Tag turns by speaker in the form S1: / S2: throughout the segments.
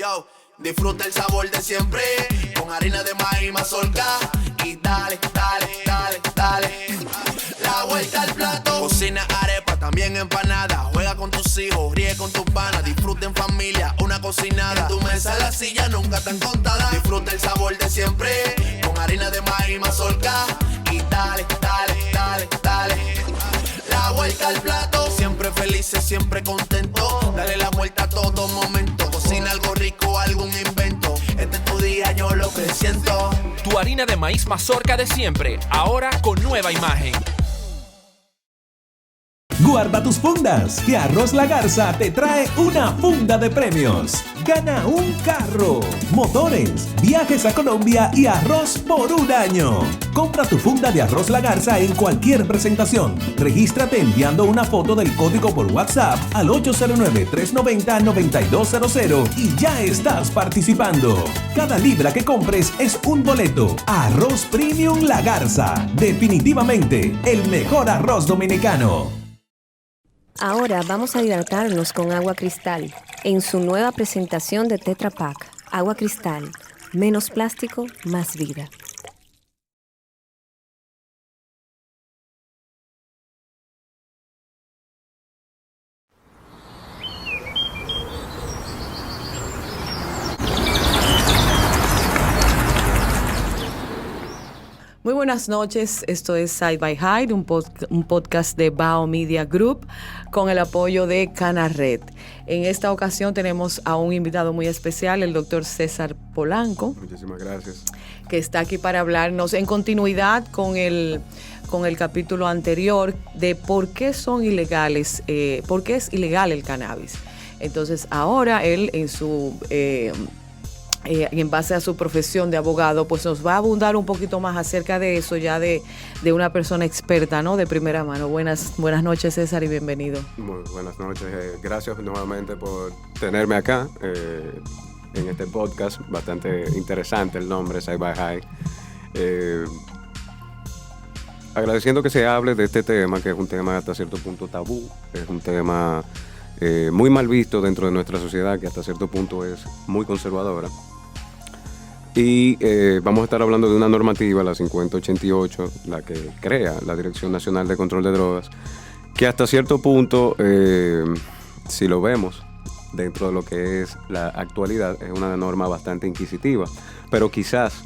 S1: Yo, disfruta el sabor de siempre, con harina de maíz mazorca. Y dale, dale, dale, dale, la vuelta al plato. Cocina arepa, también empanada. Juega con tus hijos, ríe con tus panas. Disfruta en familia, una cocinada. En tu mesa la silla nunca tan contada. Disfruta el sabor de siempre, con harina de maíz mazorca. Y dale, dale, dale, dale, la vuelta al plato. Siempre felices, siempre contentos. Dale la vuelta a todo momento. Cocina algo rico, algún invento. Este es tu día, yo lo que siento.
S2: Tu harina de maíz mazorca de siempre, ahora con nueva imagen.
S3: Guarda tus fundas, que Arroz La Garza te trae una funda de premios. Gana un carro, motores, viajes a Colombia y arroz por un año. Compra tu funda de Arroz La Garza en cualquier presentación. Regístrate enviando una foto del código por WhatsApp al 809-390-9200 y ya estás participando. Cada libra que compres es un boleto. Arroz Premium La Garza. Definitivamente el mejor arroz dominicano.
S4: Ahora vamos a hidratarnos con agua cristal en su nueva presentación de Tetra Pak. Agua cristal, menos plástico, más vida.
S5: Muy buenas noches, esto es Side by Side, un podcast de Bao Media Group con el apoyo de Canared. En esta ocasión tenemos a un invitado muy especial, el doctor César Polanco.
S6: Muchísimas gracias.
S5: Que está aquí para hablarnos en continuidad con el capítulo anterior de por qué son ilegales, por qué es ilegal el cannabis. Entonces ahora él en base a su profesión de abogado, pues nos va a abundar un poquito más acerca de eso ya de una persona experta, ¿no? De primera mano. Buenas noches, César, y bienvenido.
S6: Muy buenas noches. Gracias nuevamente por tenerme acá en este podcast. Bastante interesante el nombre, Side by Side. Agradeciendo que se hable de este tema, que es un tema hasta cierto punto tabú. Es un tema muy mal visto dentro de nuestra sociedad, que hasta cierto punto es muy conservadora. Y vamos a estar hablando de una normativa, la 5088, la que crea la Dirección Nacional de Control de Drogas, que hasta cierto punto, si lo vemos dentro de lo que es la actualidad, es una norma bastante inquisitiva. Pero quizás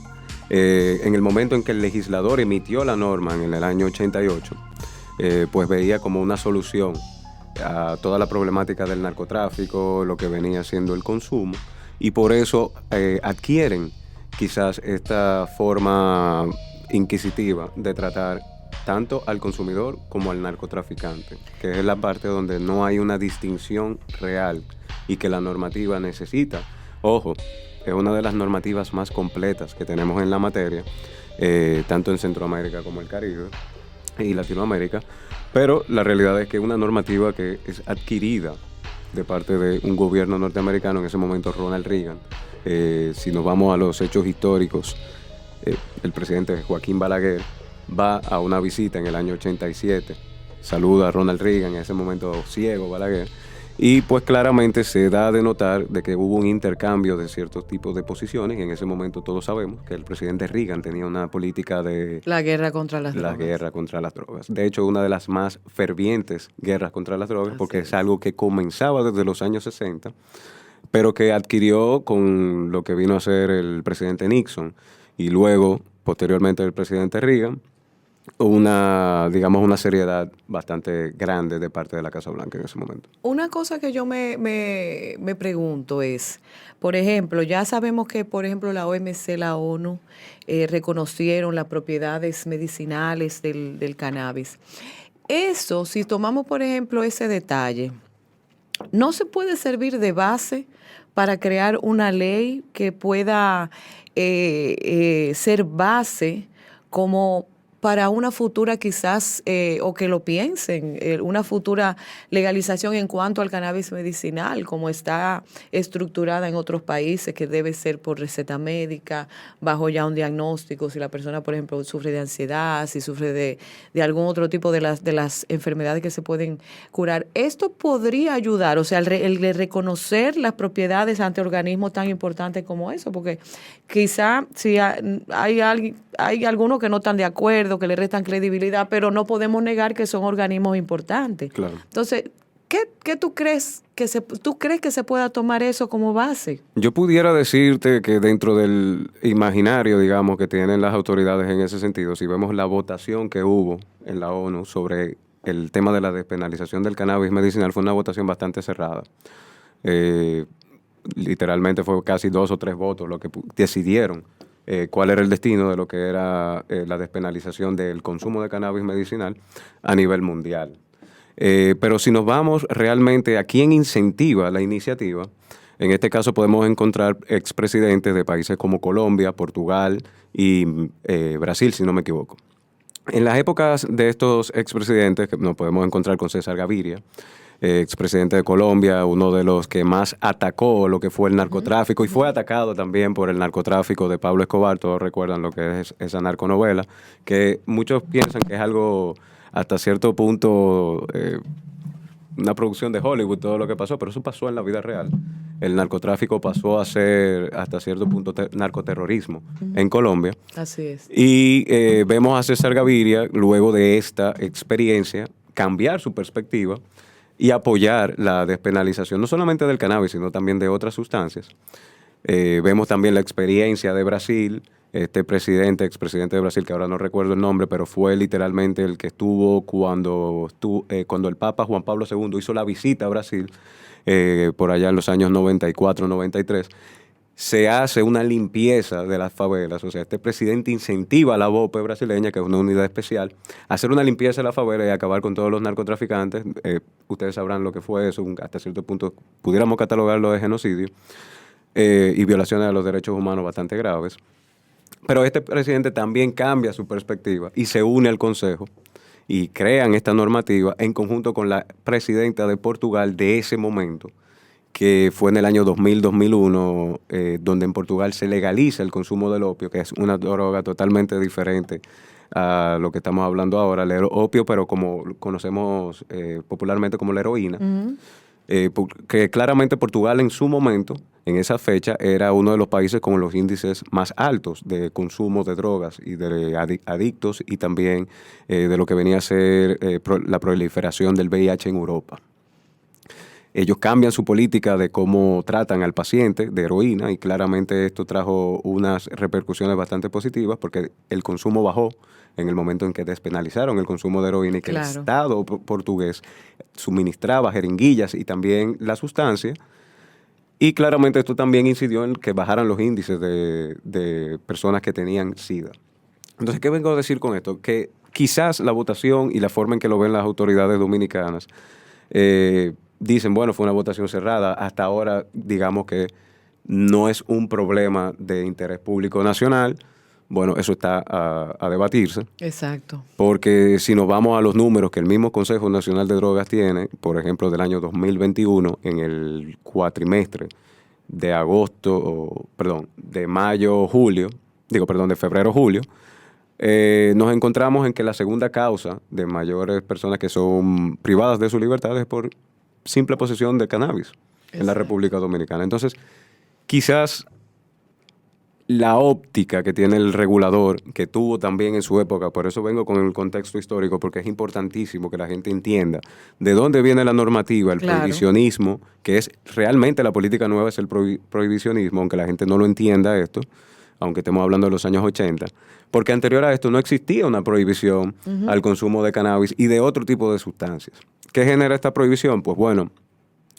S6: en el momento en que el legislador emitió la norma en el año 88, pues veía como una solución a toda la problemática del narcotráfico, lo que venía siendo el consumo, y por eso adquieren quizás esta forma inquisitiva de tratar tanto al consumidor como al narcotraficante, que es la parte donde no hay una distinción real y que la normativa necesita. Ojo, es una de las normativas más completas que tenemos en la materia, tanto en Centroamérica como el Caribe y Latinoamérica, pero la realidad es que es una normativa que es adquirida de parte de un gobierno norteamericano, en ese momento Ronald Reagan. Si nos vamos a los hechos históricos, el presidente Joaquín Balaguer va a una visita en el año 87, saluda a Ronald Reagan, en ese momento ciego Balaguer, y pues claramente se da de notar de que hubo un intercambio de ciertos tipos de posiciones, y en ese momento todos sabemos que el presidente Reagan tenía una política de
S5: la guerra contra las drogas.
S6: La guerra contra las drogas. De hecho, una de las más fervientes guerras contra las drogas, porque es algo que comenzaba desde los años 60, pero que adquirió con lo que vino a ser el presidente Nixon y luego, posteriormente, el presidente Reagan, una seriedad bastante grande de parte de la Casa Blanca en ese momento.
S5: Una cosa que yo me pregunto es, por ejemplo, ya sabemos que, por ejemplo, la OMC, la ONU, reconocieron las propiedades medicinales del cannabis. Eso, si tomamos, por ejemplo, ese detalle, ¿no se puede servir de base para crear una ley que pueda ser base como para una futura quizás, o que lo piensen, una futura legalización en cuanto al cannabis medicinal, como está estructurada en otros países, que debe ser por receta médica, bajo ya un diagnóstico, si la persona, por ejemplo, sufre de ansiedad, si sufre de algún otro tipo de las enfermedades que se pueden curar. Esto podría ayudar, o sea, el de reconocer las propiedades ante organismos tan importantes como eso, porque quizá si hay algunos que no están de acuerdo, que le restan credibilidad, pero no podemos negar que son organismos importantes.
S6: Claro.
S5: Entonces, ¿qué tú crees que se pueda tomar eso como base?
S6: Yo pudiera decirte que dentro del imaginario, digamos, que tienen las autoridades en ese sentido, si vemos la votación que hubo en la ONU sobre el tema de la despenalización del cannabis medicinal, fue una votación bastante cerrada. Literalmente fue casi 2 o 3 votos lo que decidieron cuál era el destino de lo que era la despenalización del consumo de cannabis medicinal a nivel mundial. Pero si nos vamos realmente a quién incentiva la iniciativa, en este caso podemos encontrar expresidentes de países como Colombia, Portugal y Brasil, si no me equivoco. En las épocas de estos expresidentes, que nos podemos encontrar con César Gaviria, expresidente de Colombia, uno de los que más atacó lo que fue el narcotráfico y fue atacado también por el narcotráfico de Pablo Escobar. Todos recuerdan lo que es esa narconovela, que muchos piensan que es algo hasta cierto punto una producción de Hollywood, todo lo que pasó, pero eso pasó en la vida real. El narcotráfico pasó a ser hasta cierto punto narcoterrorismo en Colombia.
S5: Así es.
S6: Y vemos a César Gaviria, luego de esta experiencia, cambiar su perspectiva y apoyar la despenalización, no solamente del cannabis, sino también de otras sustancias. Vemos también la experiencia de Brasil, este expresidente de Brasil, que ahora no recuerdo el nombre, pero fue literalmente el que estuvo cuando el Papa Juan Pablo II hizo la visita a Brasil, por allá en los años 94, 93, se hace una limpieza de las favelas. O sea, este presidente incentiva a la BOPE brasileña, que es una unidad especial, a hacer una limpieza de la favela y acabar con todos los narcotraficantes. Ustedes sabrán lo que fue eso, hasta cierto punto pudiéramos catalogarlo de genocidio y violaciones de los derechos humanos bastante graves. Pero este presidente también cambia su perspectiva y se une al Consejo y crean esta normativa en conjunto con la presidenta de Portugal de ese momento, que fue en el año 2000-2001, donde en Portugal se legaliza el consumo del opio, que es una droga totalmente diferente a lo que estamos hablando ahora, el opio, pero como conocemos popularmente como la heroína. Uh-huh. Que claramente Portugal en su momento, en esa fecha, era uno de los países con los índices más altos de consumo de drogas y de adictos, y también de lo que venía a ser la proliferación del VIH en Europa. Ellos cambian su política de cómo tratan al paciente de heroína y claramente esto trajo unas repercusiones bastante positivas porque el consumo bajó en el momento en que despenalizaron el consumo de heroína y que el Estado portugués suministraba jeringuillas y también la sustancia. Y claramente esto también incidió en que bajaran los índices de personas que tenían SIDA. Entonces, ¿qué vengo a decir con esto? Que quizás la votación y la forma en que lo ven las autoridades dominicanas dicen, bueno, fue una votación cerrada. Hasta ahora, digamos que no es un problema de interés público nacional. Bueno, eso está a debatirse.
S5: Exacto.
S6: Porque si nos vamos a los números que el mismo Consejo Nacional de Drogas tiene, por ejemplo, del año 2021, en el cuatrimestre de de febrero-julio, nos encontramos en que la segunda causa de mayores personas que son privadas de su libertad es por simple posesión de cannabis en la República Dominicana. Entonces, quizás la óptica que tiene el regulador, que tuvo también en su época, por eso vengo con el contexto histórico, porque es importantísimo que la gente entienda de dónde viene la normativa, el prohibicionismo, que es realmente la política nueva, es el prohibicionismo, aunque la gente no lo entienda esto, aunque estemos hablando de los años 80, porque anterior a esto no existía una prohibición al consumo de cannabis y de otro tipo de sustancias. ¿Qué genera esta prohibición? Pues bueno,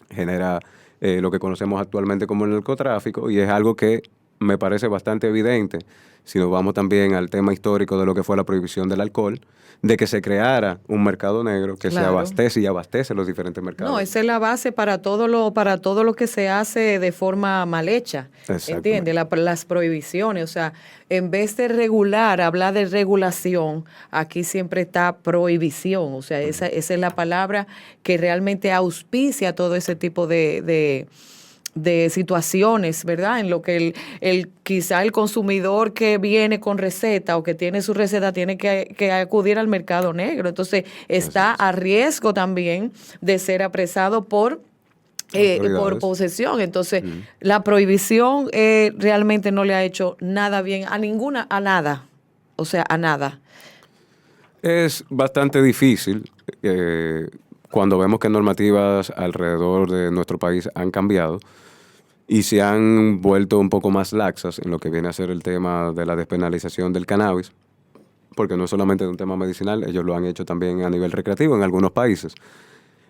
S6: genera lo que conocemos actualmente como el narcotráfico y es algo que me parece bastante evidente, si nos vamos también al tema histórico de lo que fue la prohibición del alcohol, de que se creara un mercado negro que se abastece y abastece los diferentes mercados.
S5: No, esa es la base para todo lo que se hace de forma mal hecha. ¿Entiendes? Las prohibiciones, o sea, en vez de regular, hablar de regulación, aquí siempre está prohibición. O sea, esa es la palabra que realmente auspicia todo ese tipo de situaciones, ¿verdad? En lo que quizá el consumidor que viene con receta o que tiene su receta tiene que acudir al mercado negro. Entonces, está a riesgo también de ser apresado por posesión. Entonces, la prohibición realmente no le ha hecho nada bien a nada. O sea, a nada.
S6: Es bastante difícil cuando vemos que normativas alrededor de nuestro país han cambiado y se han vuelto un poco más laxas en lo que viene a ser el tema de la despenalización del cannabis, porque no es solamente un tema medicinal, ellos lo han hecho también a nivel recreativo en algunos países.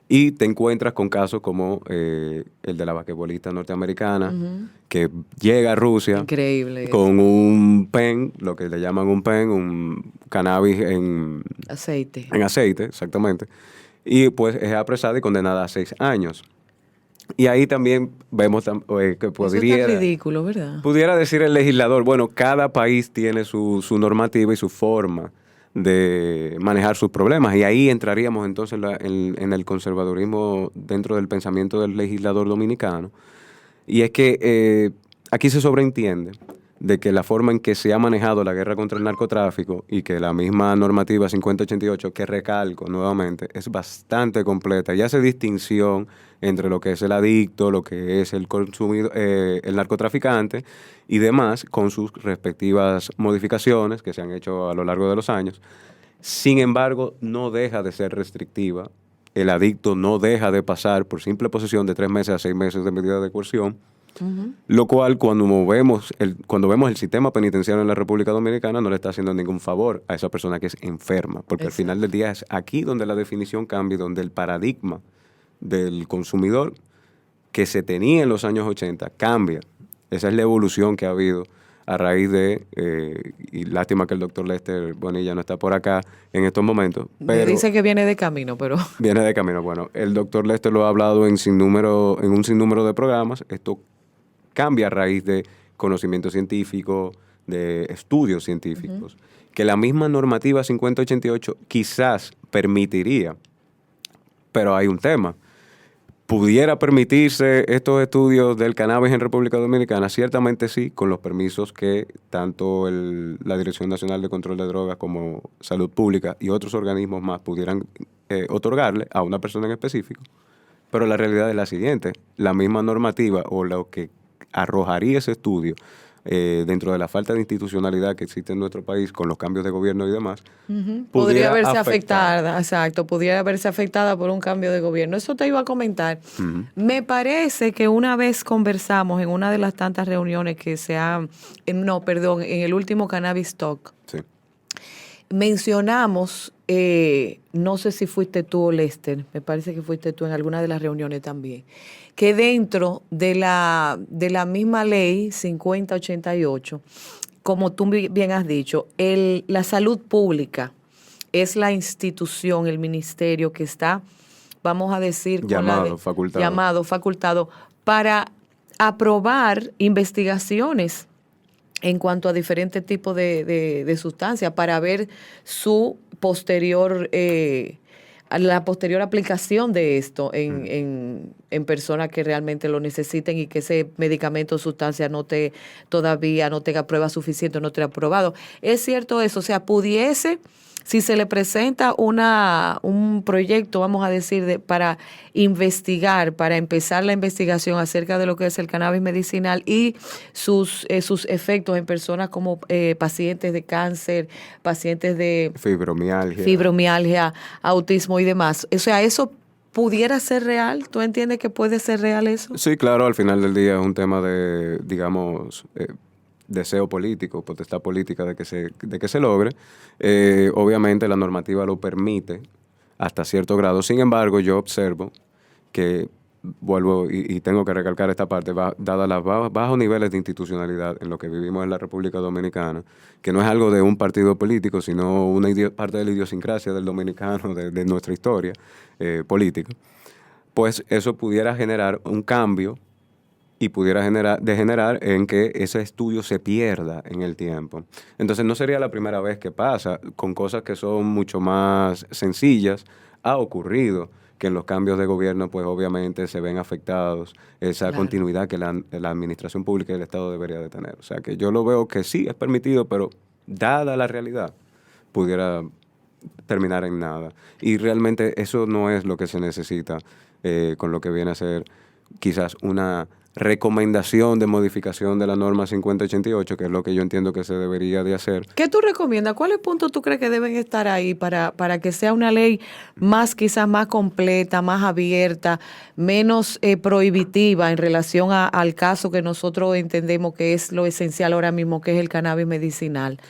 S6: Y te encuentras con casos como el de la basquetbolista norteamericana, que llega a Rusia.
S5: Increíble.
S6: Con un pen, lo que le llaman un pen, un cannabis en
S5: aceite.
S6: En aceite, exactamente. Y pues es apresada y condenada a 6 años. Y ahí también vemos que podría...
S5: Eso está ridículo, ¿verdad?
S6: Pudiera decir el legislador, bueno, cada país tiene su normativa y su forma de manejar sus problemas. Y ahí entraríamos entonces en el conservadurismo dentro del pensamiento del legislador dominicano. Y es que aquí se sobreentiende de que la forma en que se ha manejado la guerra contra el narcotráfico y que la misma normativa 5088, que recalco nuevamente, es bastante completa y hace distinción entre lo que es el adicto, lo que es el consumidor, el narcotraficante y demás, con sus respectivas modificaciones que se han hecho a lo largo de los años. Sin embargo, no deja de ser restrictiva. El adicto no deja de pasar por simple posesión de 3 meses a 6 meses de medida de coerción. Lo cual cuando vemos el sistema penitenciario en la República Dominicana no le está haciendo ningún favor a esa persona que es enferma, porque al final del día es aquí donde la definición cambia, donde el paradigma del consumidor que se tenía en los años 80 cambia. Esa es la evolución que ha habido a raíz de, y lástima que el doctor Lester Bonilla no está por acá en estos momentos.
S5: Me dice que viene de camino, pero...
S6: Viene de camino. Bueno, el doctor Lester lo ha hablado en un sinnúmero de programas. Esto cambia a raíz de conocimiento científico, de estudios científicos, que la misma normativa 5088 quizás permitiría, pero hay un tema. ¿Pudiera permitirse estos estudios del cannabis en República Dominicana? Ciertamente sí, con los permisos que tanto la Dirección Nacional de Control de Drogas como Salud Pública y otros organismos más pudieran otorgarle a una persona en específico. Pero la realidad es la siguiente, la misma normativa o lo que arrojaría ese estudio dentro de la falta de institucionalidad que existe en nuestro país con los cambios de gobierno y demás,
S5: podría verse afectada, exacto, pudiera verse afectada por un cambio de gobierno. Eso te iba a comentar. Me parece que una vez conversamos en una de las tantas reuniones que en el último Cannabis Talk, mencionamos, no sé si fuiste tú o Lester, me parece que fuiste tú en alguna de las reuniones también, que dentro de la misma ley 5088, como tú bien has dicho, la salud pública es la institución, el ministerio que está, vamos a decir, facultado para aprobar investigaciones en cuanto a diferentes tipos de sustancias para ver su la posterior aplicación de esto en personas que realmente lo necesiten y que ese medicamento o sustancia todavía no tenga pruebas suficientes, no esté aprobado. ¿Es cierto eso? O sea, pudiese, si se le presenta un proyecto, vamos a decir, para investigar, para empezar la investigación acerca de lo que es el cannabis medicinal y sus efectos en personas como pacientes de cáncer, pacientes de fibromialgia, autismo y demás. O sea, ¿eso pudiera ser real? ¿Tú entiendes que puede ser real eso?
S6: Sí, claro, al final del día es un tema de, digamos... deseo político, potestad política de que se logre. Obviamente la normativa lo permite hasta cierto grado. Sin embargo, yo observo que vuelvo y tengo que recalcar esta parte, dadas las bajos niveles de institucionalidad en lo que vivimos en la República Dominicana, que no es algo de un partido político, sino una parte de la idiosincrasia del dominicano, de nuestra historia política, pues eso pudiera generar un cambio y pudiera degenerar en que ese estudio se pierda en el tiempo. Entonces no sería la primera vez que pasa, con cosas que son mucho más sencillas, ha ocurrido que en los cambios de gobierno, pues obviamente se ven afectados esa continuidad que la administración pública y el Estado debería de tener. O sea, que yo lo veo que sí es permitido, pero dada la realidad, pudiera terminar en nada. Y realmente eso no es lo que se necesita con lo que viene a ser quizás una recomendación de modificación de la norma 5088, que es lo que yo entiendo que se debería de hacer.
S5: ¿Qué tú recomiendas? ¿Cuáles puntos tú crees que deben estar ahí para que sea una ley quizás más completa, más abierta, menos prohibitiva en relación al caso que nosotros entendemos que es lo esencial ahora mismo, que es el cannabis medicinal?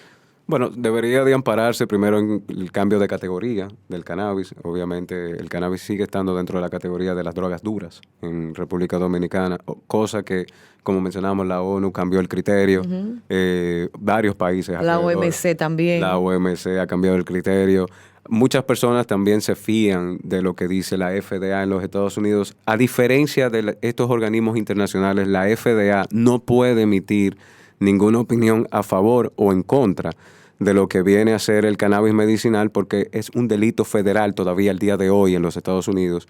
S6: Bueno, debería de ampararse primero en el cambio de categoría del cannabis. Obviamente el cannabis sigue estando dentro de la categoría de las drogas duras en República Dominicana, cosa que, como mencionamos, la ONU cambió el criterio, varios países.
S5: La OMC también.
S6: La OMC ha cambiado el criterio. Muchas personas también se fían de lo que dice la FDA en los Estados Unidos. A diferencia de estos organismos internacionales, la FDA no puede emitir ninguna opinión a favor o en contra de lo que viene a ser el cannabis medicinal, porque es un delito federal todavía al día de hoy en los Estados Unidos,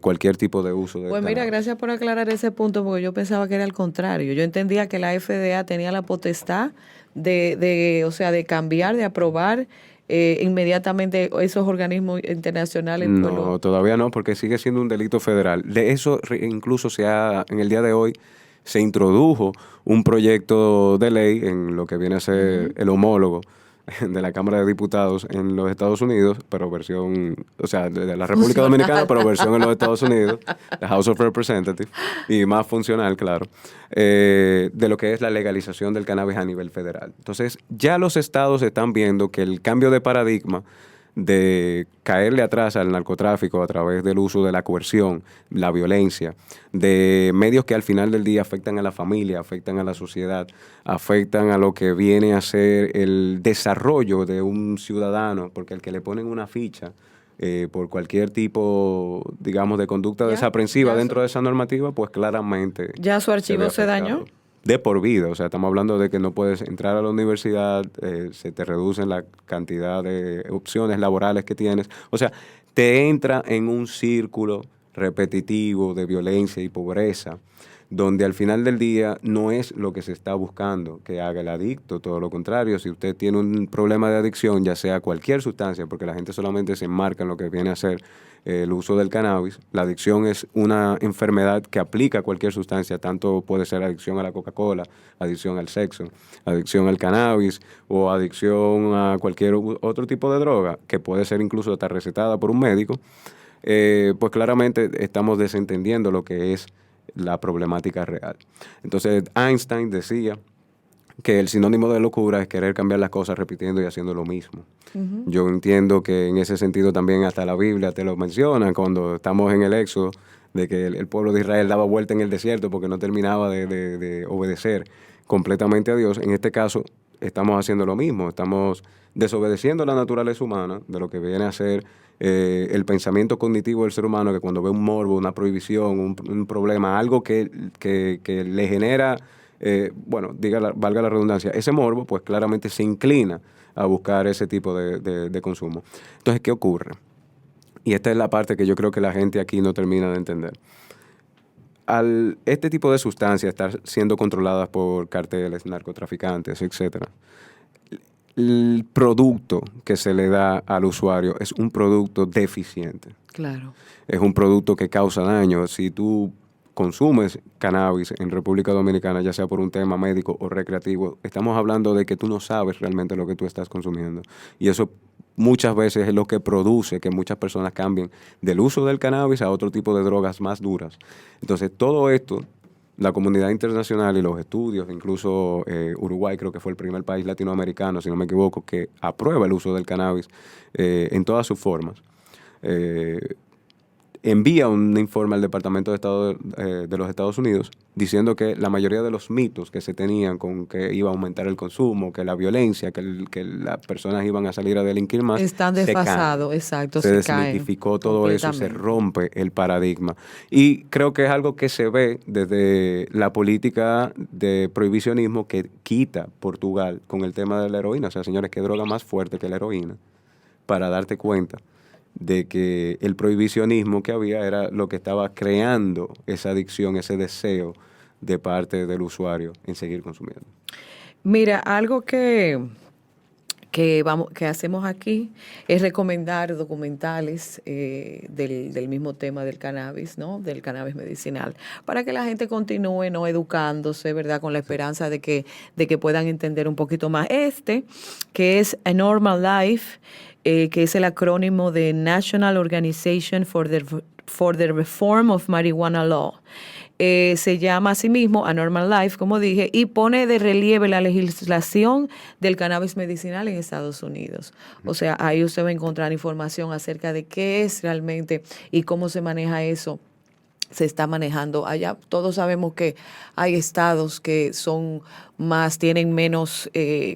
S6: cualquier tipo de uso de
S5: cannabis. Mira, gracias por aclarar ese punto, porque yo pensaba que era al contrario. Yo entendía que la FDA tenía la potestad de cambiar, de aprobar inmediatamente esos organismos internacionales.
S6: No, todavía no, porque sigue siendo un delito federal. De eso incluso en el día de hoy se introdujo un proyecto de ley en lo que viene a ser el homólogo de la Cámara de Diputados en los Estados Unidos, pero versión, o sea, de la República Dominicana, pero versión en los Estados Unidos, la House of Representatives, y más funcional, claro, de lo que es la legalización del cannabis a nivel federal. Entonces, ya los estados están viendo que el cambio de paradigma de caerle atrás al narcotráfico a través del uso de la coerción, la violencia, de medios que al final del día afectan a la familia, afectan a la sociedad, afectan a lo que viene a ser el desarrollo de un ciudadano, porque al que le ponen una ficha por cualquier tipo, digamos, de conducta desaprensiva dentro de esa normativa, pues claramente
S5: ya su archivo se dañó.
S6: De por vida, o sea, estamos hablando de que no puedes entrar a la universidad, se te reducen la cantidad de opciones laborales que tienes, o sea, te entra en un círculo repetitivo de violencia y pobreza, donde al final del día no es lo que se está buscando que haga el adicto, todo lo contrario. Si usted tiene un problema de adicción, ya sea cualquier sustancia, porque la gente solamente se enmarca en lo que viene a ser el uso del cannabis, la adicción es una enfermedad que aplica a cualquier sustancia, tanto puede ser adicción a la Coca-Cola, adicción al sexo, adicción al cannabis o adicción a cualquier otro tipo de droga, que puede ser incluso hasta recetada por un médico, pues claramente estamos desentendiendo lo que es la problemática real. Entonces Einstein decía que el sinónimo de locura es querer cambiar las cosas repitiendo y haciendo lo mismo. Yo entiendo que en ese sentido también hasta la Biblia te lo menciona cuando estamos en el Éxodo, de que el pueblo de Israel daba vuelta en el desierto porque no terminaba de obedecer completamente a Dios. En este caso estamos haciendo lo mismo, estamos desobedeciendo la naturaleza humana de lo que viene a ser el pensamiento cognitivo del ser humano, que cuando ve un morbo, una prohibición, un problema, algo que le genera, valga la redundancia, ese morbo, pues claramente se inclina a buscar ese tipo de consumo. Entonces, ¿qué ocurre? Y esta es la parte que yo creo que la gente aquí no termina de entender. Al este tipo de sustancias estar siendo controladas por carteles, narcotraficantes, etcétera, el producto que se le da al usuario es un producto deficiente.
S5: Claro.
S6: Es un producto que causa daño. Si tú consumes cannabis en República Dominicana, ya sea por un tema médico o recreativo, estamos hablando de que tú no sabes realmente lo que tú estás consumiendo. Y eso muchas veces es lo que produce que muchas personas cambien del uso del cannabis a otro tipo de drogas más duras. Entonces, todo esto, la comunidad internacional y los estudios, incluso Uruguay creo que fue el primer país latinoamericano, si no me equivoco, que aprueba el uso del cannabis en todas sus formas. envía un informe al Departamento de Estado de los Estados Unidos diciendo que la mayoría de los mitos que se tenían con que iba a aumentar el consumo, que la violencia, que las personas iban a salir a delinquir más,
S5: están desfasados, exacto,
S6: se
S5: caen
S6: desmitificó todo eso, se
S5: completamente.
S6: rompe el paradigma. Y creo que es algo que se ve desde la política de prohibicionismo que quita Portugal con el tema de la heroína. O sea, señores, ¿qué droga más fuerte que la heroína? Para darte cuenta de que el prohibicionismo que había era lo que estaba creando esa adicción, ese deseo de parte del usuario en seguir consumiendo.
S5: Mira, algo que hacemos aquí es recomendar documentales del mismo tema del cannabis, ¿no? Del cannabis medicinal, para que la gente continúe, ¿no? Educándose, ¿verdad? Con la esperanza de que puedan entender un poquito más. Que es A Normal Life, que es el acrónimo de National Organization for the Reform of Marijuana Law. Se llama así mismo A Normal Life, como dije, y pone de relieve la legislación del cannabis medicinal en Estados Unidos. O sea, ahí usted va a encontrar información acerca de qué es realmente y cómo se maneja eso. Se está manejando allá. Todos sabemos que hay estados que tienen menos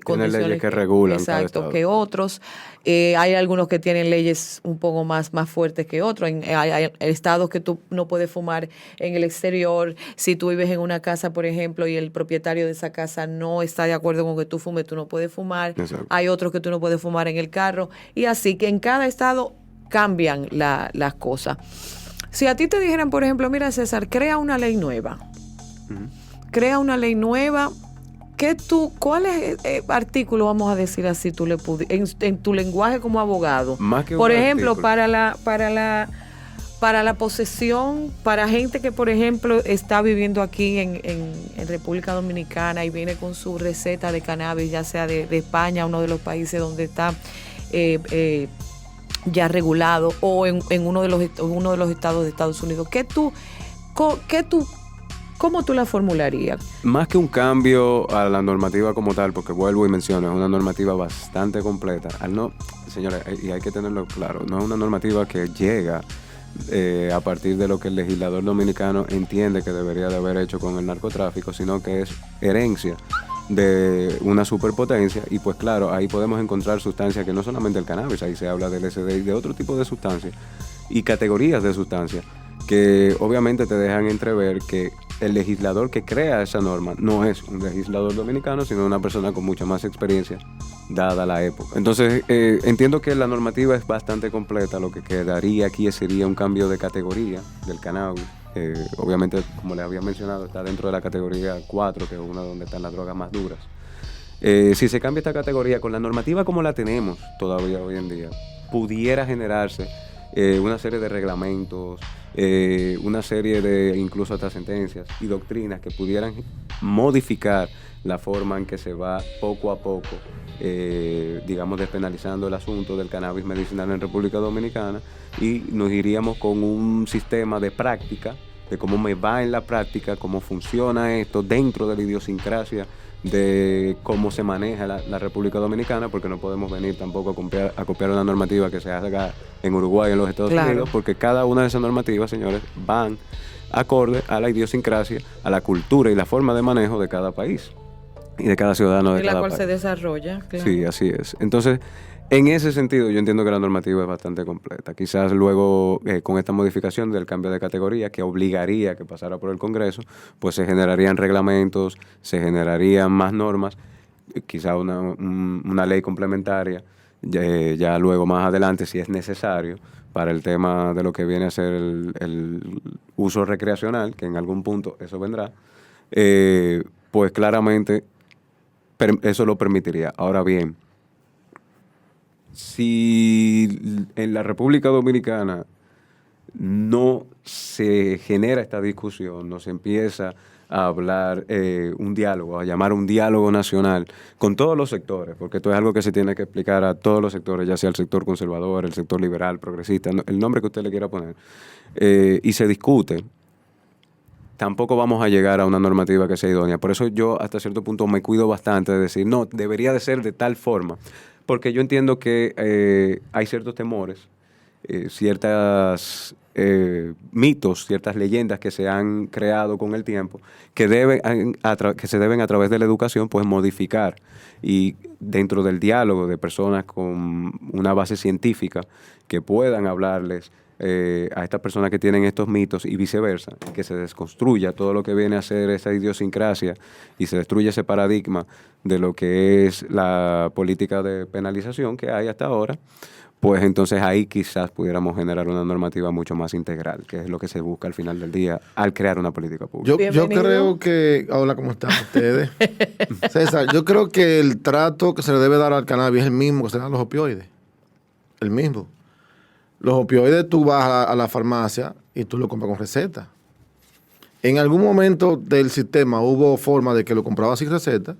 S5: condiciones
S6: leyes que regulan cada
S5: exacto,
S6: estado.
S5: que otros. Hay algunos que tienen leyes un poco más fuertes que otros. Hay estados que tú no puedes fumar en el exterior. Si tú vives en una casa, por ejemplo, y el propietario de esa casa no está de acuerdo con que tú fumes, tú no puedes fumar.
S6: Exacto.
S5: Hay otros que tú no puedes fumar en el carro. Y así que en cada estado cambian las cosas. Si a ti te dijeran, por ejemplo, mira, César, crea una ley nueva. Crea una ley nueva. ¿Cuál es artículo, vamos a decir así, en tu lenguaje como abogado?
S6: Más que
S5: por
S6: un
S5: ejemplo,
S6: artículo.
S5: para la posesión, para gente que, por ejemplo, está viviendo aquí en República Dominicana y viene con su receta de cannabis, ya sea de España, uno de los países donde está ya regulado, o en uno de los estados de Estados Unidos. ¿Cómo tú la formularías?
S6: Más que un cambio a la normativa como tal, porque vuelvo y menciono, es una normativa bastante completa. Señores, y hay que tenerlo claro, no es una normativa que llega a partir de lo que el legislador dominicano entiende que debería de haber hecho con el narcotráfico, sino que es herencia de una superpotencia. Y pues claro, ahí podemos encontrar sustancias que no solamente el cannabis, ahí se habla del LSD y de otro tipo de sustancias y categorías de sustancias que obviamente te dejan entrever que el legislador que crea esa norma no es un legislador dominicano, sino una persona con mucha más experiencia dada la época. Entonces, entiendo que la normativa es bastante completa. Lo que quedaría aquí sería un cambio de categoría del cannabis. Obviamente, como les había mencionado, está dentro de la categoría 4, que es una donde están las drogas más duras. Si se cambia esta categoría con la normativa como la tenemos todavía hoy en día, pudiera generarse una serie de reglamentos, una serie de incluso hasta sentencias y doctrinas que pudieran modificar la forma en que se va poco a poco, digamos, despenalizando el asunto del cannabis medicinal en República Dominicana, y nos iríamos con un sistema de práctica, de cómo me va en la práctica, cómo funciona esto dentro de la idiosincrasia de cómo se maneja la República Dominicana, porque no podemos venir tampoco a copiar una normativa que se haga en Uruguay, en los Estados Unidos, porque cada una de esas normativas, señores, van acorde a la idiosincrasia, a la cultura y la forma de manejo de cada país y de cada ciudadano de cada país.
S5: En la cual se desarrolla, claro.
S6: Sí, así es. Entonces, en ese sentido, yo entiendo que la normativa es bastante completa. Quizás luego, con esta modificación del cambio de categoría, que obligaría que pasara por el Congreso, pues se generarían reglamentos, se generarían más normas, quizás una ley complementaria, ya luego más adelante, si es necesario, para el tema de lo que viene a ser el uso recreacional, que en algún punto eso vendrá, pues claramente eso lo permitiría. Ahora bien, si en la República Dominicana no se genera esta discusión, no se empieza a hablar un diálogo, a llamar un diálogo nacional con todos los sectores, porque esto es algo que se tiene que explicar a todos los sectores, ya sea el sector conservador, el sector liberal, progresista, el nombre que usted le quiera poner, y se discute, tampoco vamos a llegar a una normativa que sea idónea. Por eso yo hasta cierto punto me cuido bastante de decir, no, debería de ser de tal forma, porque yo entiendo que hay ciertos temores ciertas mitos, ciertas leyendas que se han creado con el tiempo, que se deben a través de la educación pues modificar, y dentro del diálogo de personas con una base científica que puedan hablarles a estas personas que tienen estos mitos y viceversa, que se desconstruya todo lo que viene a ser esa idiosincrasia y se destruye ese paradigma de lo que es la política de penalización que hay hasta ahora. Pues entonces ahí quizás pudiéramos generar una normativa mucho más integral, que es lo que se busca al final del día al crear una política pública.
S7: Yo creo que... Hola, ¿cómo están ustedes? César, yo creo que el trato que se le debe dar al cannabis es el mismo que se le da a los opioides. El mismo. Los opioides tú vas a la farmacia y tú lo compras con receta. En algún momento del sistema hubo forma de que lo comprabas sin receta,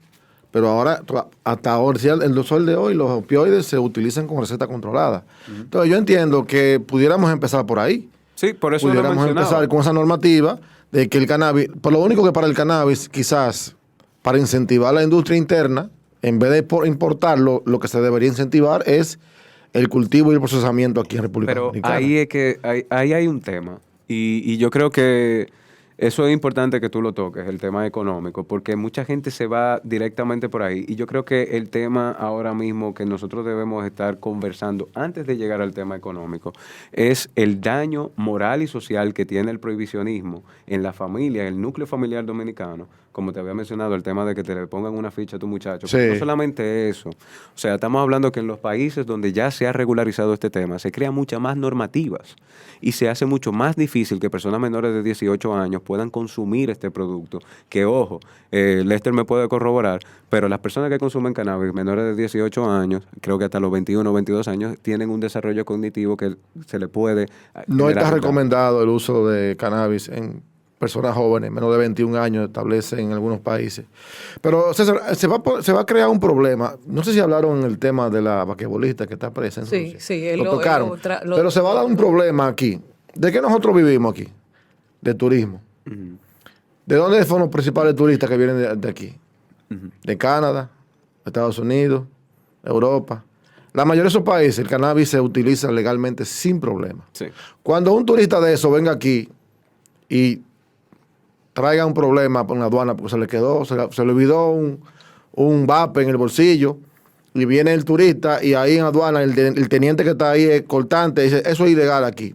S7: pero ahora, hasta ahora, en el sol de hoy, los opioides se utilizan con receta controlada. Entonces yo entiendo que pudiéramos empezar por ahí.
S6: Sí, por eso
S7: pudiéramos empezar con esa normativa de que el cannabis, por lo único que para el cannabis, quizás para incentivar la industria interna, en vez de importarlo, lo que se debería incentivar es el cultivo y el procesamiento aquí en República Dominicana.
S6: Pero ahí es que ahí hay un tema, y yo creo que eso es importante que tú lo toques, el tema económico, porque mucha gente se va directamente por ahí, y yo creo que el tema ahora mismo que nosotros debemos estar conversando antes de llegar al tema económico es el daño moral y social que tiene el prohibicionismo en la familia, en el núcleo familiar dominicano, como te había mencionado, el tema de que te le pongan una ficha a tu muchacho.
S7: Sí.
S6: No solamente eso, o sea, estamos hablando que en los países donde ya se ha regularizado este tema, se crean muchas más normativas y se hace mucho más difícil que personas menores de 18 años puedan consumir este producto. Que ojo, Lester me puede corroborar, pero las personas que consumen cannabis menores de 18 años, creo que hasta los 21 o 22 años, tienen un desarrollo cognitivo que se le puede...
S7: No está recomendado el uso de cannabis en personas jóvenes, menos de 21 años, establece en algunos países. Pero, César, se va a crear un problema. No sé si hablaron en el tema de la basquetbolista que está presa en Rusia.
S5: Sí,
S7: lo tocaron. Pero se va a dar un problema aquí. ¿De qué nosotros vivimos aquí? De turismo. ¿De dónde son los principales turistas que vienen de aquí? De Canadá, Estados Unidos, Europa. La mayoría de esos países, el cannabis se utiliza legalmente sin problema.
S6: Sí.
S7: Cuando un turista de eso venga aquí y traiga un problema con la aduana porque se le olvidó un vape en el bolsillo, y viene el turista y ahí en aduana el teniente que está ahí, el cortante, dice, eso es ilegal aquí.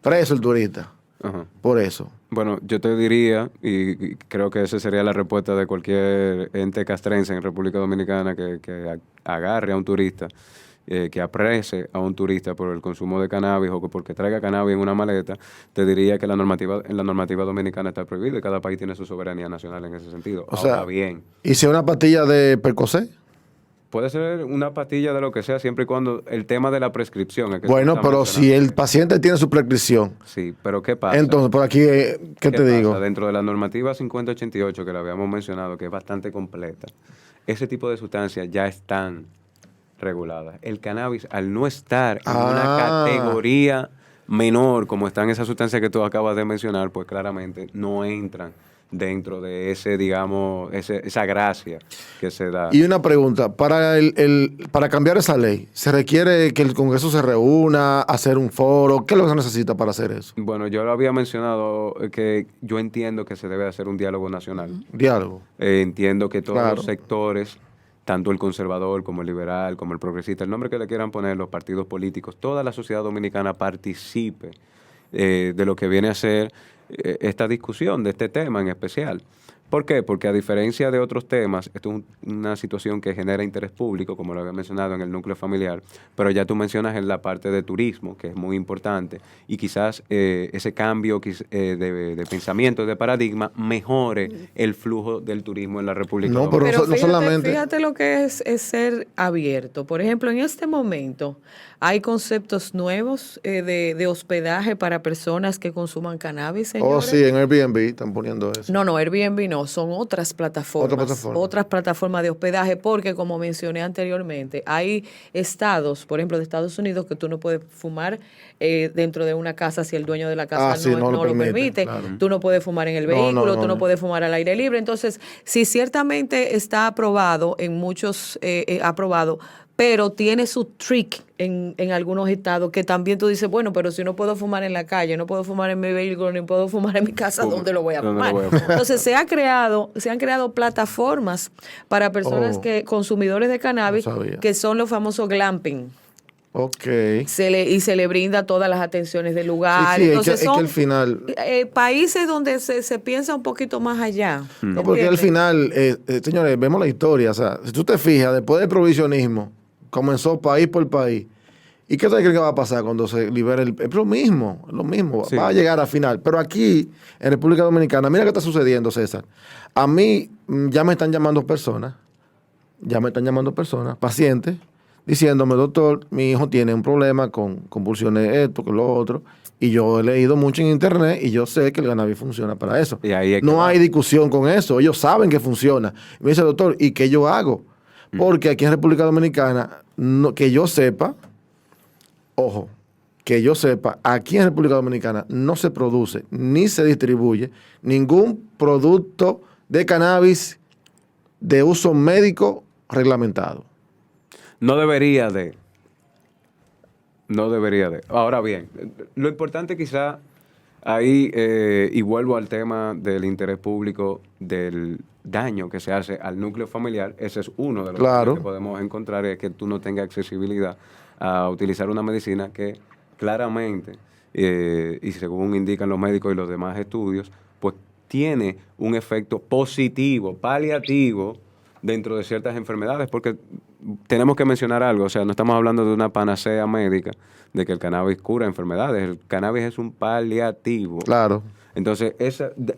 S7: Preso el turista.
S6: Ajá.
S7: Por eso.
S6: Bueno, yo te diría, y creo que esa sería la respuesta de cualquier ente castrense en República Dominicana que agarre a un turista, que aprese a un turista por el consumo de cannabis o porque traiga cannabis en una maleta, te diría que en la normativa dominicana está prohibido y cada país tiene su soberanía nacional en ese sentido.
S7: O sea,
S6: bien.
S7: ¿y si es una pastilla de Percocet?
S6: Puede ser una pastilla de lo que sea, siempre y cuando el tema de la prescripción. Es que
S7: bueno, pero si el paciente tiene su prescripción.
S6: Sí, pero ¿qué pasa?
S7: Entonces, por aquí, ¿qué te digo?
S6: Dentro de la normativa 5088, que la habíamos mencionado, que es bastante completa, ese tipo de sustancias ya están reguladas. El cannabis, al no estar en una categoría menor, como están esas sustancias que tú acabas de mencionar, pues claramente no entran dentro de ese, digamos, esa gracia que se da.
S7: Y una pregunta, para cambiar esa ley, ¿se requiere que el Congreso se reúna, hacer un foro? ¿Qué es lo que se necesita para hacer eso?
S6: Bueno, yo lo había mencionado, que yo entiendo que se debe hacer un diálogo nacional.
S7: Diálogo.
S6: Entiendo que todos
S7: Claro.
S6: los sectores, tanto el conservador como el liberal, como el progresista, el nombre que le quieran poner, los partidos políticos, toda la sociedad dominicana participe de lo que viene a ser esta discusión de este tema en especial. ¿Por qué? Porque a diferencia de otros temas, esto es una situación que genera interés público, como lo había mencionado en el núcleo familiar, pero ya tú mencionas en la parte de turismo, que es muy importante, y quizás ese cambio de pensamiento, de paradigma, mejore el flujo del turismo en la República Dominicana.
S5: Pero
S7: no solamente...
S5: fíjate lo que es ser abierto. Por ejemplo, en este momento hay conceptos nuevos de hospedaje para personas que consuman cannabis, señores.
S7: Oh, sí, en Airbnb están poniendo eso.
S5: No, Airbnb no, son otras plataformas. Otras plataformas de hospedaje, porque como mencioné anteriormente, hay estados, por ejemplo, de Estados Unidos, que tú no puedes fumar dentro de una casa si el dueño de la casa no lo permite. Claro. Tú no puedes fumar en el vehículo, tú no puedes fumar al aire libre. Entonces, sí, ciertamente está aprobado en muchos, aprobado, pero tiene su trick en algunos estados, que también tú dices, bueno, pero si no puedo fumar en la calle, no puedo fumar en mi vehículo, ni puedo fumar en mi casa, ¿dónde lo voy a
S6: ¿Dónde
S5: fumar?
S6: lo voy a fumar?
S5: Entonces se han creado plataformas para personas consumidores de cannabis,
S7: no sabía.
S5: que son los famosos glamping.
S7: Ok.
S5: Y se le brinda todas las atenciones del lugar.
S7: Sí, sí,
S5: Entonces
S7: es que
S5: son
S7: al final...
S5: países donde se piensa un poquito más allá.
S7: No, porque al final, señores, vemos la historia. O sea, si tú te fijas, después del provisionismo, comenzó país por país. ¿Y qué te crees que va a pasar cuando se libere el...? Es lo mismo.
S6: Sí.
S7: Va a llegar al final. Pero aquí, en República Dominicana, mira qué está sucediendo, César. A mí ya me están llamando personas, pacientes, diciéndome, doctor, mi hijo tiene un problema con convulsiones, esto, con lo otro. Y yo he leído mucho en internet y yo sé que el cannabis funciona para eso.
S6: Y ahí es que
S7: no
S6: va.
S7: hay discusión con eso. Ellos saben que funciona. Y me dice, doctor, ¿y qué yo hago? Porque aquí en República Dominicana, que yo sepa, ojo, que yo sepa, aquí en República Dominicana no se produce ni se distribuye ningún producto de cannabis de uso médico reglamentado.
S6: No debería de. Ahora bien, lo importante quizá ahí, y vuelvo al tema del interés público, del daño que se hace al núcleo familiar, ese es uno de los
S7: Claro.
S6: que podemos encontrar, es que tú no tengas accesibilidad a utilizar una medicina que claramente, y según indican los médicos y los demás estudios, pues tiene un efecto positivo, paliativo, dentro de ciertas enfermedades, porque tenemos que mencionar algo, o sea, no estamos hablando de una panacea médica, de que el cannabis cura enfermedades, el cannabis es un paliativo.
S7: Claro.
S6: Entonces,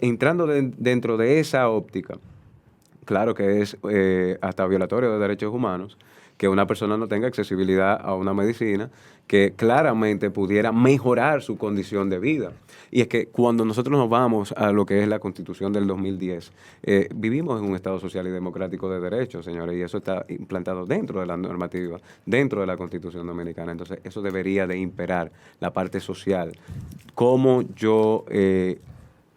S6: entrando dentro de esa óptica, claro que es hasta violatorio de derechos humanos que una persona no tenga accesibilidad a una medicina que claramente pudiera mejorar su condición de vida. Y es que cuando nosotros nos vamos a lo que es la Constitución del 2010, vivimos en un Estado social y democrático de derechos, señores, y eso está implantado dentro de la normativa, dentro de la Constitución dominicana. Entonces, eso debería de imperar la parte social. Cómo yo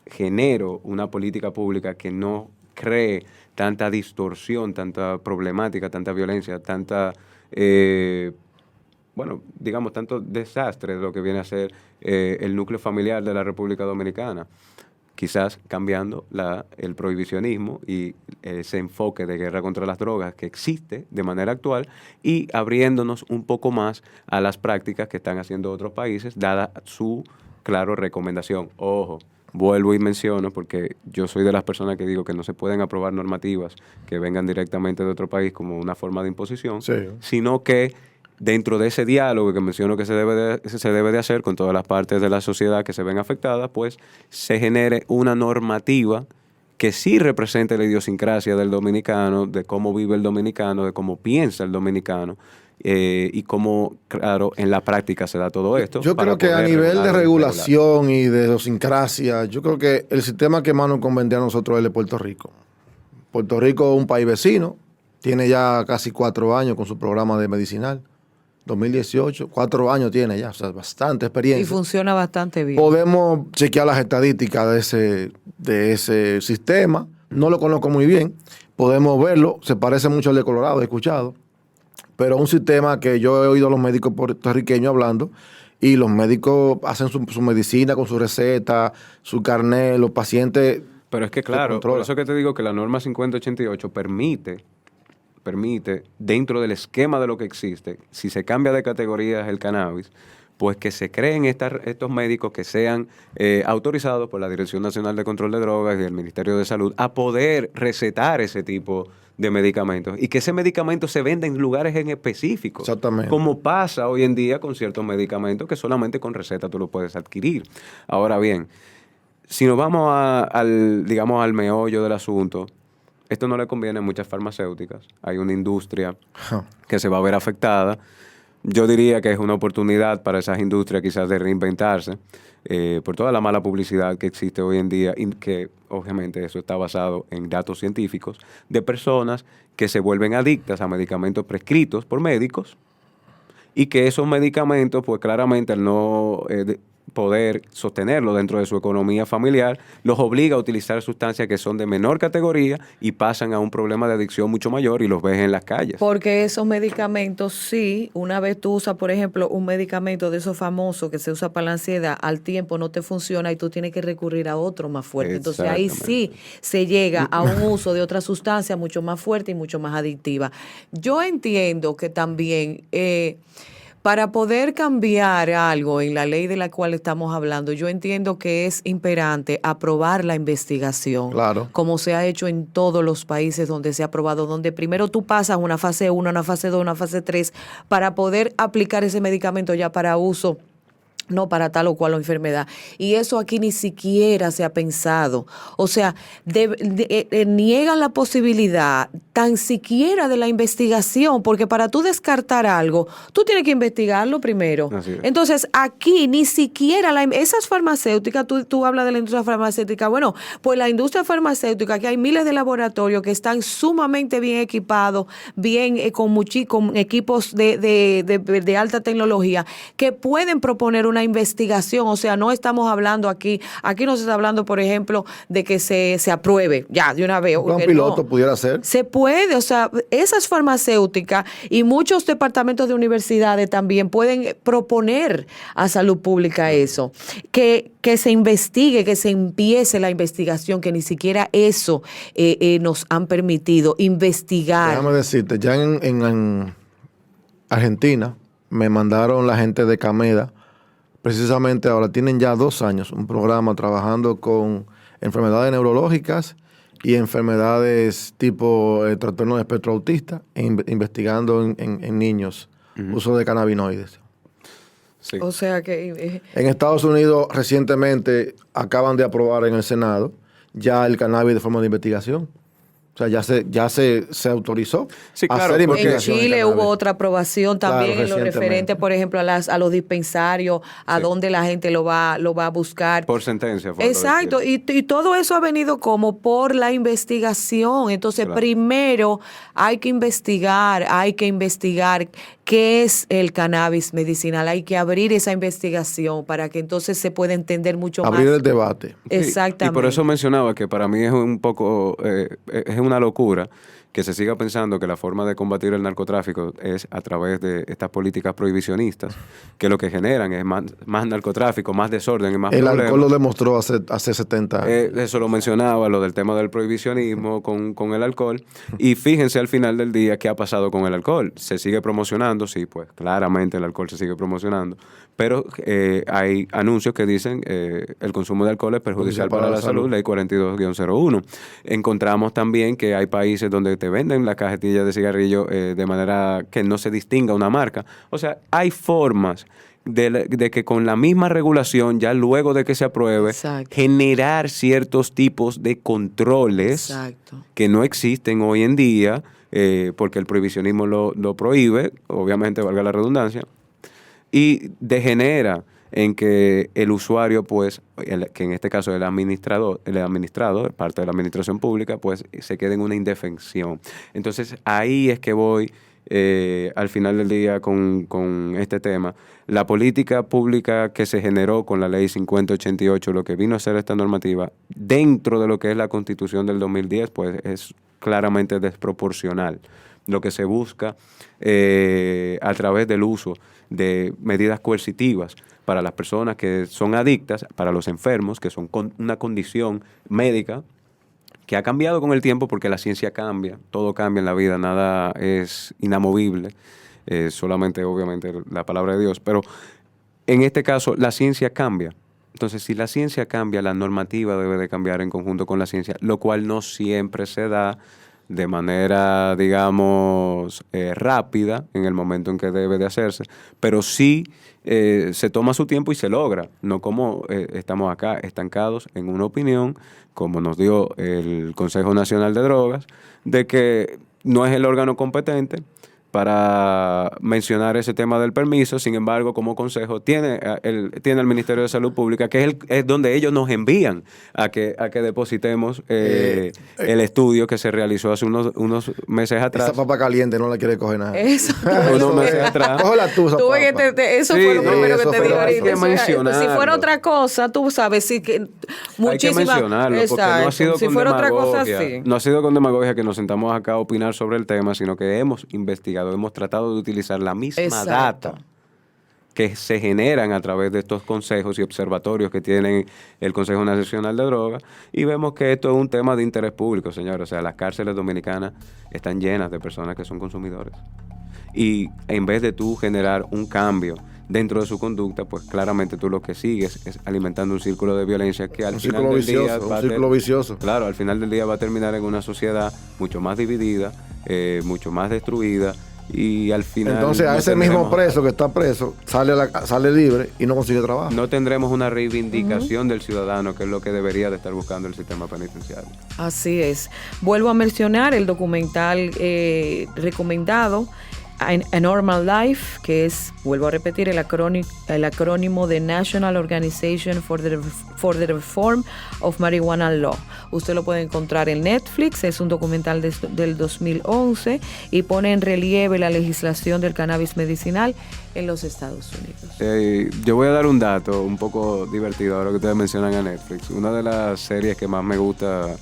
S6: genero una política pública que no cree tanta distorsión, tanta problemática, tanta violencia, tanta, tanto desastre de lo que viene a ser el núcleo familiar de la República Dominicana. Quizás cambiando el prohibicionismo y ese enfoque de guerra contra las drogas que existe de manera actual y abriéndonos un poco más a las prácticas que están haciendo otros países, dada su, claro, recomendación. Ojo, vuelvo y menciono, porque yo soy de las personas que digo que no se pueden aprobar normativas que vengan directamente de otro país como una forma de imposición,
S7: Sí.
S6: sino que dentro de ese diálogo que menciono que se debe de hacer con todas las partes de la sociedad que se ven afectadas, pues se genere una normativa que sí represente la idiosincrasia del dominicano, de cómo vive el dominicano, de cómo piensa el dominicano, y cómo, claro, en la práctica se da todo esto.
S7: Yo
S6: para
S7: creo que a
S6: poder
S7: nivel de
S6: regular.
S7: regulación y de idiosincrasia, yo creo que el sistema que más nos convendría a nosotros es el de Puerto Rico. Puerto Rico es un país vecino, tiene ya casi 4 años con su programa de medicinal. 2018, 4 años tiene ya, o sea, bastante experiencia.
S5: Y funciona bastante bien.
S7: Podemos chequear las estadísticas de ese sistema. No lo conozco muy bien. Podemos verlo. Se parece mucho al de Colorado, he escuchado. Pero es un sistema que yo he oído a los médicos puertorriqueños hablando. Y los médicos hacen su medicina con su receta, su carnet, los pacientes.
S6: Pero es que,
S7: se
S6: claro, por
S7: controlan.
S6: eso que te digo que la norma 5088 permite, dentro del esquema de lo que existe, si se cambia de categorías el cannabis, pues que se creen estos médicos que sean autorizados por la Dirección Nacional de Control de Drogas y el Ministerio de Salud a poder recetar ese tipo de medicamentos y que ese medicamento se venda en lugares en específicos.
S7: Exactamente.
S6: Como pasa hoy en día con ciertos medicamentos que solamente con receta tú lo puedes adquirir. Ahora bien, si nos vamos al meollo del asunto, esto no le conviene a muchas farmacéuticas. Hay una industria que se va a ver afectada. Yo diría que es una oportunidad para esas industrias quizás de reinventarse por toda la mala publicidad que existe hoy en día y que obviamente eso está basado en datos científicos de personas que se vuelven adictas a medicamentos prescritos por médicos y que esos medicamentos pues claramente al no poder sostenerlo dentro de su economía familiar, los obliga a utilizar sustancias que son de menor categoría y pasan a un problema de adicción mucho mayor y los ves en las calles.
S5: Porque esos medicamentos, sí, una vez tú usas, por ejemplo, un medicamento de esos famosos que se usa para la ansiedad, al tiempo no te funciona y tú tienes que recurrir a otro más fuerte. Entonces ahí sí se llega a un uso de otra sustancia mucho más fuerte y mucho más adictiva. Yo entiendo que también... para poder cambiar algo en la ley de la cual estamos hablando, yo entiendo que es imperante aprobar la investigación,
S7: Claro.
S5: como se ha hecho en todos los países donde se ha aprobado, donde primero tú pasas una fase 1, una fase 2, una fase 3, para poder aplicar ese medicamento ya para uso, no para tal o cual enfermedad. Y eso aquí ni siquiera se ha pensado. O sea, niegan la posibilidad tan siquiera de la investigación, porque para tú descartar algo, tú tienes que investigarlo primero.
S6: Así es.
S5: Entonces, aquí ni siquiera esas farmacéuticas, tú hablas de la industria farmacéutica, bueno, pues la industria farmacéutica, que hay miles de laboratorios que están sumamente bien equipados, bien con equipos de alta tecnología, que pueden proponer una investigación. O sea, no estamos hablando aquí no se está hablando, por ejemplo, de que se apruebe ya de una vez.
S7: Un plan piloto pudiera ser.
S5: Se puede, o sea, esas farmacéuticas y muchos departamentos de universidades también pueden proponer a salud pública eso, que se investigue, que se empiece la investigación, que ni siquiera eso nos han permitido investigar.
S7: Déjame decirte, ya en Argentina me mandaron la gente de Cameda, precisamente ahora tienen ya 2 años un programa trabajando con enfermedades neurológicas y enfermedades tipo trastorno de espectro autista, investigando en niños uso de cannabinoides.
S6: Sí.
S5: O sea que...
S7: En Estados Unidos recientemente acaban de aprobar en el Senado ya el cannabis de forma de investigación. O sea, ya se autorizó
S6: Sí, claro,
S7: hacer
S6: porque
S5: En
S7: investigación de
S5: Chile
S7: cannabis.
S5: hubo otra aprobación también
S7: Claro,
S5: en lo referente,
S7: recientemente.
S5: por ejemplo, a los dispensarios, a
S6: Sí.
S5: donde la gente lo va a buscar.
S6: Por sentencia. fue lo
S5: Exacto,
S6: que-
S5: y todo eso ha venido como por la investigación. Entonces,
S6: Claro.
S5: primero hay que investigar qué es el cannabis medicinal. Hay que abrir esa investigación para que entonces se pueda entender mucho
S7: Abrir
S5: más.
S7: el debate.
S6: Sí,
S5: Exactamente.
S6: Y por eso mencionaba que para mí es un poco, es una locura que se siga pensando que la forma de combatir el narcotráfico es a través de estas políticas prohibicionistas, que lo que generan es más narcotráfico, más desorden y más
S7: El
S6: problemas.
S7: alcohol lo demostró hace 70 años.
S6: Eso lo mencionaba, lo del tema del prohibicionismo con el alcohol. Y fíjense al final del día qué ha pasado con el alcohol. Se sigue promocionando, sí, pues claramente el alcohol se sigue promocionando, pero hay anuncios que dicen el consumo de alcohol es perjudicial para la salud, ley 42-01. Encontramos también que hay países donde te venden la cajetilla de cigarrillo de manera que no se distinga una marca. O sea, hay formas de que con la misma regulación, ya luego de que se apruebe,
S5: Exacto.
S6: generar ciertos tipos de controles
S5: Exacto.
S6: que no existen hoy en día, porque el prohibicionismo lo prohíbe, obviamente valga la redundancia, y degenera en que el usuario, pues, que en este caso el administrador, parte de la administración pública, pues se quede en una indefensión. Entonces ahí es que voy al final del día con este tema. La política pública que se generó con la ley 5088, lo que vino a ser esta normativa, dentro de lo que es la Constitución del 2010, pues es claramente desproporcional. Lo que se busca a través del uso de medidas coercitivas para las personas que son adictas, para los enfermos, que son una condición médica que ha cambiado con el tiempo porque la ciencia cambia, todo cambia en la vida, nada es inamovible, solamente obviamente la palabra de Dios, pero en este caso la ciencia cambia. Entonces, si la ciencia cambia, la normativa debe de cambiar en conjunto con la ciencia, lo cual no siempre se da de manera, digamos, rápida en el momento en que debe de hacerse, pero sí se toma su tiempo y se logra, no como estamos acá estancados en una opinión, como nos dio el Consejo Nacional de Drogas, de que no es el órgano competente, para mencionar ese tema del permiso. Sin embargo, como consejo, tiene el Ministerio de Salud Pública, que es donde ellos nos envían a que depositemos el estudio que se realizó hace unos meses atrás.
S7: Esa papa caliente no la quiere coger nada.
S5: Eso.
S6: Unos meses atrás.
S7: Cógela tú, esa
S5: Tú ves
S7: papa.
S5: que eso
S6: Sí,
S5: fue lo primero que
S7: eso
S5: te
S7: fue
S5: digo
S7: lo
S5: ahorita.
S6: hay que mencionarlo.
S5: Si fuera otra cosa, tú sabes, sí que muchísimas...
S6: Hay que mencionarlo, porque no ha sido
S5: si
S6: con
S5: fuera otra cosa,
S6: demagogia.
S5: sí.
S6: No ha sido con demagogia que nos sentamos acá a opinar sobre el tema, sino que hemos investigado, hemos tratado de utilizar la misma
S5: Exacto.
S6: data que se generan a través de estos consejos y observatorios que tienen el Consejo Nacional de Drogas, y vemos que esto es un tema de interés público, señores. O sea, las cárceles dominicanas están llenas de personas que son consumidores. Y en vez de tú generar un cambio dentro de su conducta, pues claramente tú lo que sigues es alimentando un círculo de violencia que al final del día va a
S7: círculo vicioso.
S6: Claro, al final del día va a terminar en una sociedad mucho más dividida, mucho más destruida, y al final...
S7: Entonces a ese mismo preso que está preso sale libre y no consigue trabajo.
S6: No tendremos una reivindicación del ciudadano, que es lo que debería de estar buscando el sistema penitenciario.
S5: Así es. Vuelvo a mencionar el documental recomendado, A Normal Life, que es, vuelvo a repetir, el acrónimo de National Organization for the Reform of Marijuana Law. Usted lo puede encontrar en Netflix, es un documental del 2011 y pone en relieve la legislación del cannabis medicinal en los Estados Unidos.
S6: Yo voy a dar un dato un poco divertido ahora que ustedes mencionan a Netflix. Una de las series que más me gusta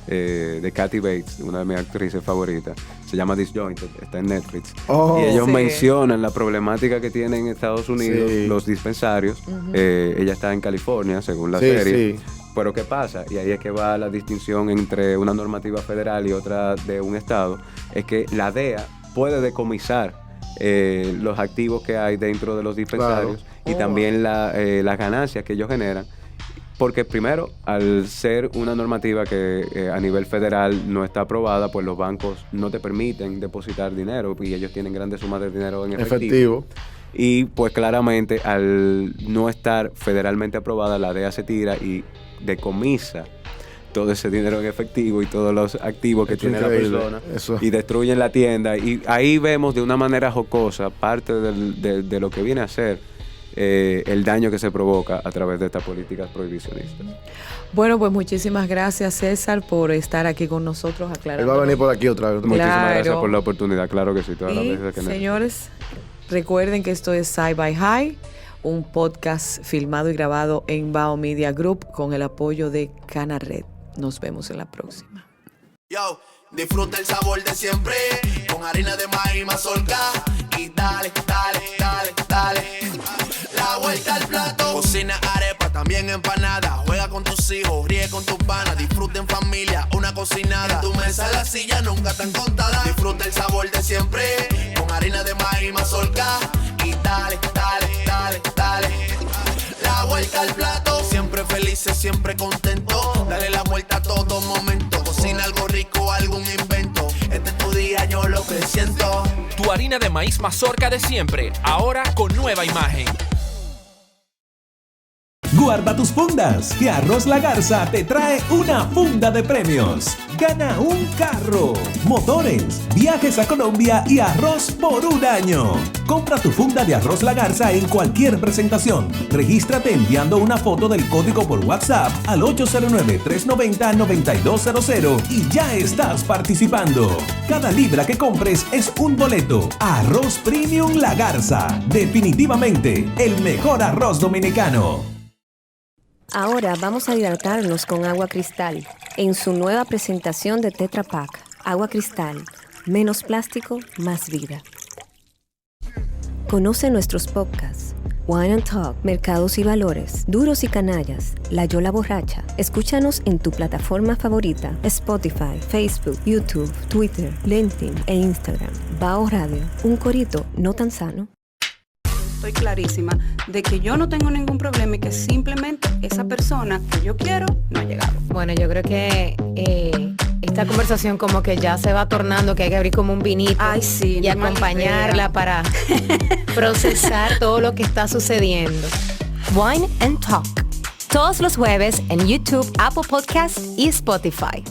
S6: de Kathy Bates, una de mis actrices favoritas, se llama Disjointed, está en Netflix.
S7: Oh,
S6: y ellos
S5: sí.
S6: mencionan la problemática que tienen en Estados Unidos
S7: Sí.
S6: los dispensarios. Ella está en California, según la serie.
S7: Sí.
S6: Pero ¿qué pasa? Y ahí es que va la distinción entre una normativa federal y otra de un estado. Es que la DEA puede decomisar los activos que hay dentro de los dispensarios, y también las ganancias que ellos generan. Porque primero, al ser una normativa que a nivel federal no está aprobada, pues los bancos no te permiten depositar dinero, y ellos tienen grandes sumas de dinero en efectivo. Y pues claramente, al no estar federalmente aprobada, la DEA se tira y decomisa todo ese dinero en efectivo y todos los activos que
S7: Eso
S6: tiene la
S7: increíble.
S6: persona,
S7: Eso.
S6: y destruyen la tienda. Y ahí vemos de una manera jocosa parte de lo que viene a ser el daño que se provoca a través de estas políticas prohibicionistas.
S5: Bueno, pues muchísimas gracias, César, por estar aquí con nosotros
S7: Él
S5: aclarando.
S7: va a venir por aquí otra vez.
S6: Muchísimas
S5: Claro.
S6: gracias por la oportunidad, claro que sí, todas las
S5: Y,
S6: veces que
S5: señores, recuerden que esto es Side by High, un podcast filmado y grabado en Bao Media Group con el apoyo de Cana Red. Nos vemos en la próxima.
S1: Yo, disfruta el sabor de siempre, con harina de maíz mazorca, y dale, dale, dale, dale. La vuelta al plato. Cocina arepa, también empanada. Juega con tus hijos, ríe con tus panas. Disfruta en familia, una cocinada. En tu mesa la silla nunca tan contada. Disfruta el sabor de siempre, con harina de maíz mazorca, y dale, dale, dale, dale. La vuelta al plato. Siempre felices, siempre contentos. Dale la vuelta a todo momento. Cocina algo rico, algún invento. Este es tu día, yo lo que siento.
S2: Tu harina de maíz mazorca de siempre, ahora con nueva imagen.
S3: Guarda tus fundas, que Arroz La Garza te trae una funda de premios. Gana un carro, motores, viajes a Colombia y arroz por un año. Compra tu funda de Arroz La Garza en cualquier presentación. Regístrate enviando una foto del código por WhatsApp al 809-390-9200 y ya estás participando. Cada libra que compres es un boleto. Arroz Premium La Garza. Definitivamente el mejor arroz dominicano.
S4: Ahora vamos a hidratarnos con agua cristal en su nueva presentación de Tetra Pak. Agua cristal, menos plástico, más vida. Conoce nuestros podcasts, Wine and Talk, Mercados y Valores, Duros y Canallas, La Yola Borracha. Escúchanos en tu plataforma favorita, Spotify, Facebook, YouTube, Twitter, LinkedIn e Instagram. Bao Radio, un corito no tan sano.
S8: Estoy clarísima de que yo no tengo ningún problema y que simplemente esa persona que yo quiero no ha llegado.
S9: Bueno, yo creo que esta conversación como que ya se va tornando, que hay que abrir como un vinito.
S8: Ay, sí,
S9: y
S8: no mala
S9: acompañarla
S8: idea.
S9: para procesar todo lo que está sucediendo.
S10: Wine and Talk. Todos los jueves en YouTube, Apple Podcasts y Spotify.